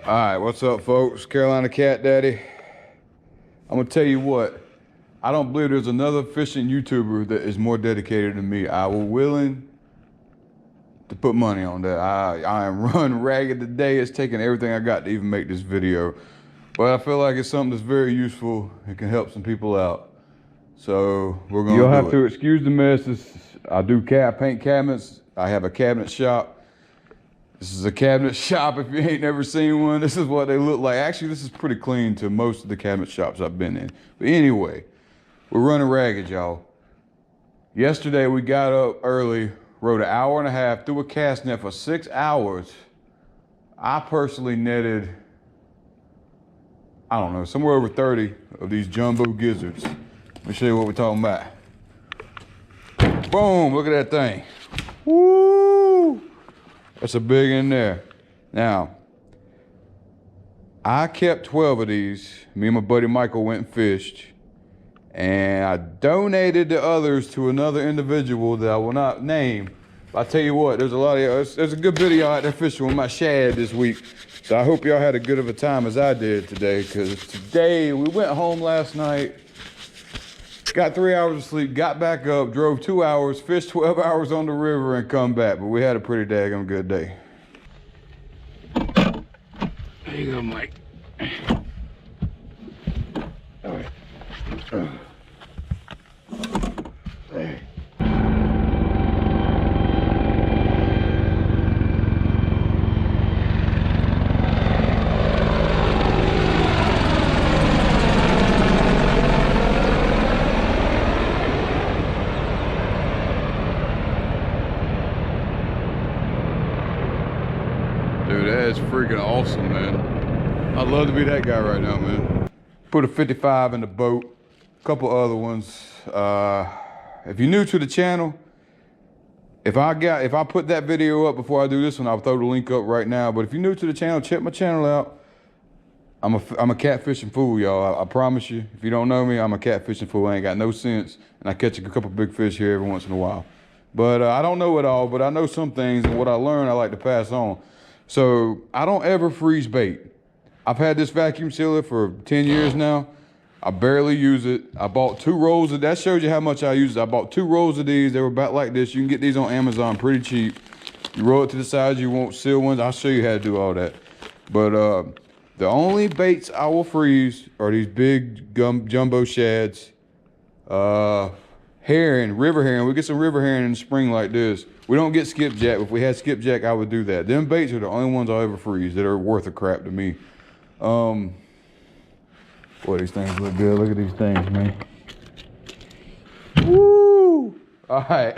All right, what's up, folks? Carolina Cat Daddy. I'm gonna tell you what. I don't believe there's another fishing YouTuber that is more dedicated than me. I was willing to put money on that. I am run ragged today. It's taking everything I got to even make this video. But I feel like it's something that's very useful. It can help some people out. So we're gonna You'll have to excuse the mess. I do paint cabinets. I have a cabinet shop. This is a cabinet shop if you ain't never seen one. This is what they look like. Actually, this is pretty clean to most of the cabinet shops I've been in. But anyway, we're running ragged, y'all. Yesterday we got up early, rode an hour and a half through a cast net for 6 hours. I personally netted, I don't know, somewhere over 30 of these jumbo gizzards. Let me show you what we're talking about. Boom, look at that thing. Woo! That's a big in there. Now, I kept 12 of these. Me and my buddy Michael went and fished. And I donated the others to another individual that I will not name. But I tell you what, there's a good bit of y'all out there fishing with my shad this week. So I hope y'all had as good of a time as I did today. Because today, we went home last night. Got 3 hours of sleep, got back up, drove 2 hours, fished 12 hours on the river and come back. But we had a pretty daggone good day. There you go, Mike. All right. There. Dude, that is freaking awesome, man. I'd love to be that guy right now, man. Put a 55 in the boat, a couple other ones. If you're new to the channel, if I put that video up before I do this one, I'll throw the link up right now. But if you're new to the channel, check my channel out. I'm a catfishing fool, y'all. I promise you. If you don't know me, I'm a catfishing fool. I ain't got no sense, and I catch a couple big fish here every once in a while. But I don't know it all, but I know some things, and what I learned, I like to pass on. So I don't ever freeze bait. I've had this vacuum sealer for 10 years now. I barely use it. I bought 2 rolls of that. Shows you how much I use it. I bought 2 rolls of these. They were about like this. You can get these on Amazon pretty cheap. You roll it to the sides. You want seal ones. I'll show you how to do all that. But the only baits I will freeze are these big jumbo shads, herring, river herring. We get some river herring in the spring like this. We don't get skipjack. If we had skipjack, I would do that. Them baits are the only ones I'll ever freeze that are worth a crap to me. Boy, these things look good. Look at these things, man. Woo! All right,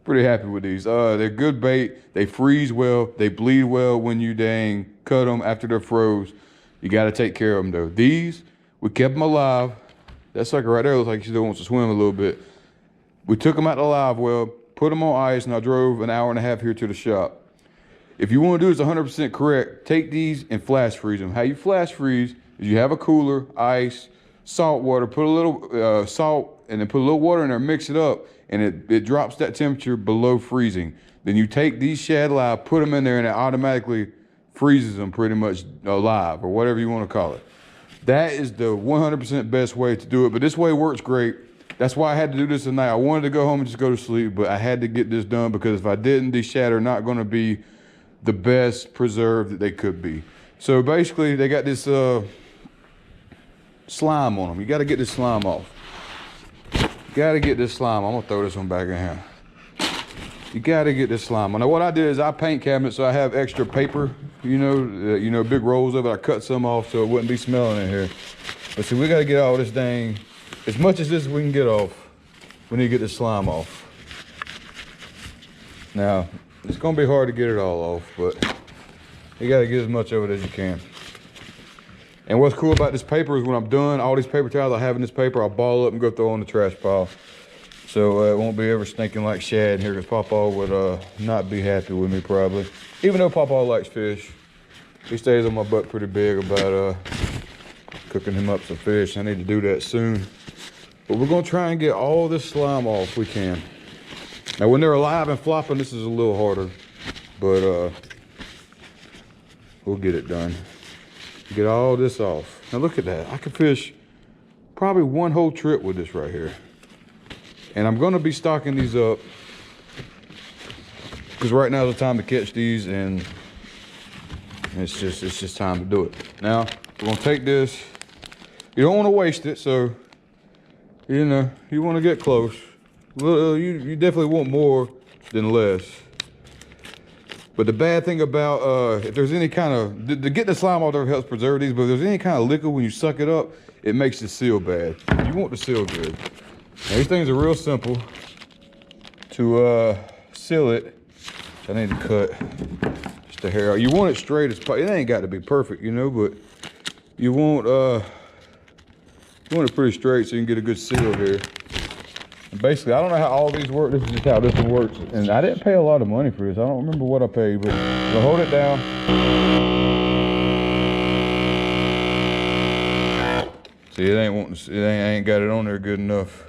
pretty happy with these. They're good bait. They freeze well. They bleed well when you dang cut them after they're froze. You got to take care of them though. These, we kept them alive. That sucker right there looks like she still wants to swim a little bit. We took them out the live well, put them on ice, and I drove an hour and a half here to the shop. If you want to do this 100% correct, take these and flash freeze them. How you flash freeze is you have a cooler, ice, salt water, put a little salt, and then put a little water in there, mix it up, and it drops that temperature below freezing. Then you take these shad live, put them in there, and it automatically freezes them pretty much alive, or whatever you want to call it. That is the 100% best way to do it, but this way works great. That's why I had to do this tonight. I wanted to go home and just go to sleep, but I had to get this done because if I didn't, these shad are not going to be the best preserved that they could be. So basically, they got this slime on them. You got to get this slime off. You got to get this slime. I'm going to throw this one back in here. You got to get this slime on. Now, what I did is I paint cabinets, so I have extra paper, you know, big rolls of it. I cut some off so it wouldn't be smelling in here. But see, we got to get all this dang, as much as this we can get off, we need to get this slime off. Now, it's gonna be hard to get it all off, but you gotta get as much of it as you can. And what's cool about this paper is when I'm done, all these paper towels I have in this paper, I'll ball up and go throw on the trash pile. So it won't be ever stinking like shad in here, because Pawpaw would not be happy with me probably. Even though Pawpaw likes fish, he stays on my butt pretty big about cooking him up some fish. I need to do that soon. But we're gonna try and get all this slime off if we can. Now when they're alive and flopping, this is a little harder, but we'll get it done. Get all this off. Now look at that. I could fish probably one whole trip with this right here. And I'm gonna be stocking these up because right now is the time to catch these, and it's just time to do it. Now, we're gonna take this. You don't wanna waste it, so, you know, you wanna get close. You definitely want more than less. But the bad thing about, if there's any kind of, to get the slime off there helps preserve these, but if there's any kind of liquid, when you suck it up, it makes the seal bad. You want the seal good. Now, these things are real simple to seal it. I need to cut just the hair out. You want it straight as possible. It ain't got to be perfect, you know, but you want it pretty straight so you can get a good seal here. And basically, I don't know how all these work. This is just how this one works. And I didn't pay a lot of money for this. I don't remember what I paid, but I'll hold it down. See, it ain't got it on there good enough.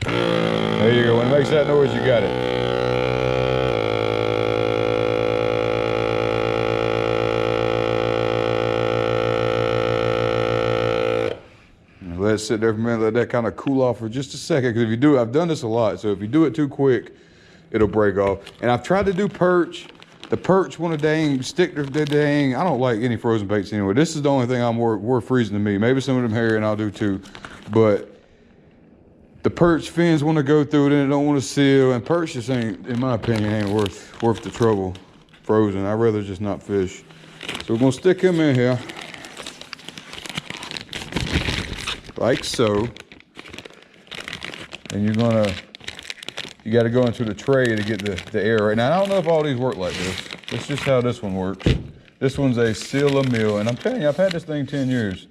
There you go. When it makes that noise, you got it. Let it sit there for a minute, let that kind of cool off for just a second. Because if you do it, I've done this a lot, so if you do it too quick, it'll break off. And I've tried to do perch. The perch want to dang stick their dang. I don't like any frozen baits anyway. This is the only thing I'm worth freezing to me. Maybe some of them hairy and I'll do too. But the perch fins want to go through it and it don't want to seal. And perch just ain't, in my opinion, ain't worth the trouble frozen. I'd rather just not fish. So we're gonna stick him in here. Like so. And you gotta go into the tray to get the air right. Now, I don't know if all these work like this. It's just how this one works. This one's a seal a meal, and I'm telling you, I've had this thing 10 years.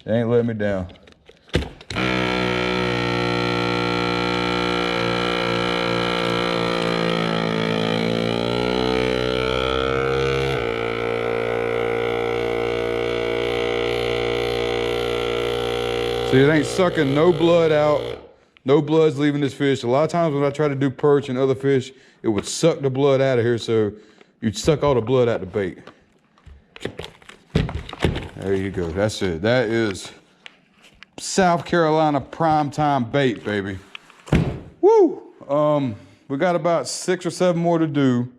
It ain't letting me down. See, it ain't sucking no blood out. No blood's leaving this fish. A lot of times when I try to do perch and other fish, it would suck the blood out of here, so you'd suck all the blood out the bait. There you go, that's it. That is South Carolina primetime bait, baby. Woo! We got about 6 or 7 more to do.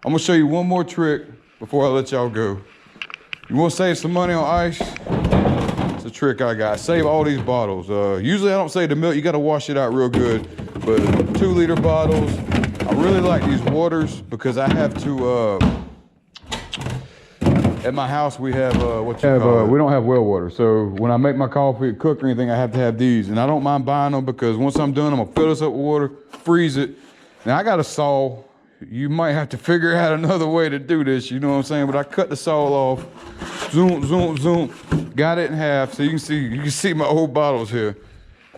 I'm gonna show you one more trick before I let y'all go. You wanna save some money on ice? The trick I got. Save all these bottles. Usually I don't save the milk. You got to wash it out real good. But 2-liter bottles. I really like these waters because I have to. At my house we have we don't have well water. So when I make my coffee, cook or anything, I have to have these. And I don't mind buying them because once I'm done, I'm gonna fill this up with water, freeze it. Now I got a saw. You might have to figure out another way to do this. You know what I'm saying? But I cut the saw off. Zoom, zoom, zoom. Got it in half, so you can see my old bottles here.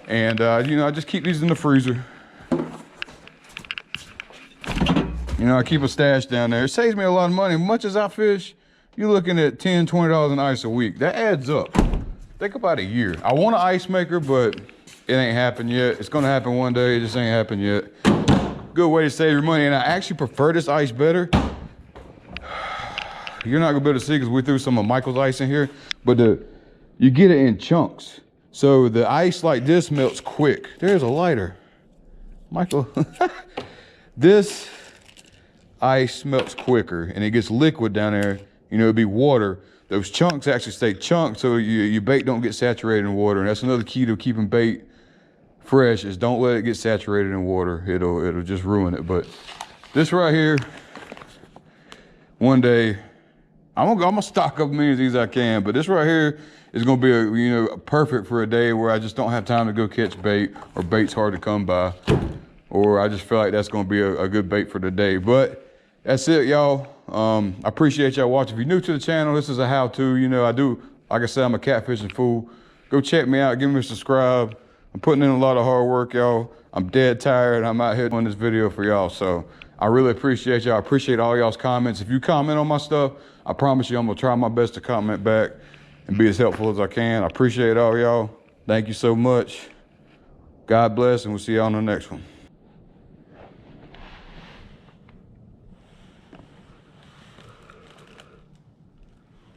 And you know, I just keep these in the freezer. You know, I keep a stash down there. It saves me a lot of money. Much as I fish, you're looking at $10, $20 in ice a week. That adds up. Think about a year. I want an ice maker, but it ain't happened yet. It's gonna happen one day, it just ain't happened yet. Good way to save your money, and I actually prefer this ice better. You're not gonna be able to see because we threw some of Michael's ice in here, but you get it in chunks. So the ice like this melts quick. There's a lighter. Michael. This ice melts quicker and it gets liquid down there. You know, it'd be water. Those chunks actually stay chunked so your bait don't get saturated in water. And that's another key to keeping bait fresh is don't let it get saturated in water. It'll just ruin it. But this right here, one day, I'm gonna stock up as many of these as I can, but this right here is gonna be perfect for a day where I just don't have time to go catch bait or bait's hard to come by, or I just feel like that's gonna be a good bait for the day. But that's it, y'all. I appreciate y'all watching. If you're new to the channel, this is a how-to. You know, like I said, I'm a catfishing fool. Go check me out, give me a subscribe. I'm putting in a lot of hard work, y'all. I'm dead tired. I'm out here doing this video for y'all, so I really appreciate y'all. I appreciate all y'all's comments. If you comment on my stuff, I promise you I'm gonna try my best to comment back and be as helpful as I can. I appreciate all y'all. Thank you so much. God bless, and we'll see y'all on the next one.